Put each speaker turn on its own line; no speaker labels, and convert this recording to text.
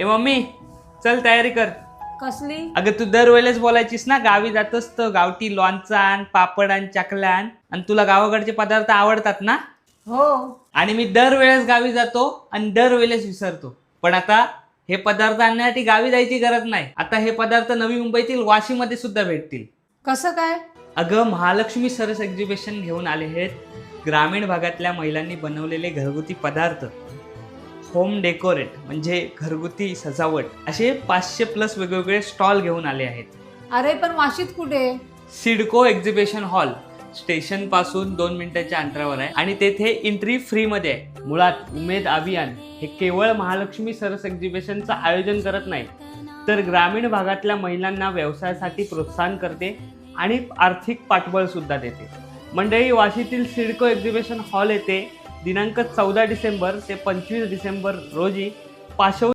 ए mummy, चल तयारी कर.
कसली?
अगं तू दरवेळेस बोलायचीस ना गावी जातोस तर गावठी लोणचा आण, पापड आण, चकल्या आण, आणि तुला गावाकडचे पदार्थ आवडतात ना.
हो.
आणि मी दरवेळेस गावी जातो आणि दरवेळेस विसरतो. पण आता हे पदार्थ आणण्यासाठी गावी जायची गरज नाही. आता हे पदार्थ नवी मुंबईतील वाशीमध्ये सुद्धा भेटतील.
कसं काय?
अगं महालक्ष्मी सरस एक्झिबिशन घेऊन आले आहेत ग्रामीण भागातल्या महिलांनी बनवलेले घरगुती पदार्थ. होम डेकोरेट म्हणजे घरगुती सजावट असे 500+ वेगवेगळे स्टॉल घेऊन आले आहेत.
अरे पण वाशीत कुठे?
सिडको एक्झिबिशन हॉल स्टेशन पासून 2 मिनिटांच्या अंतरावर आहे आणि तेथे एंट्री फ्रीमध्ये आहे. मुळात उमेद अभियान हे केवळ महालक्ष्मी सरस एक्झिबिशनचं आयोजन करत नाही, तर ग्रामीण भागातल्या महिलांना व्यवसायासाठी प्रोत्साहन करते आणि आर्थिक पाठबळ सुद्धा देते. मंडळी, वाशीतील सिडको एक्झिबिशन हॉल येथे दिनांक 14 डिसेंबर ते 25 डिसेंबर रोजी पाशव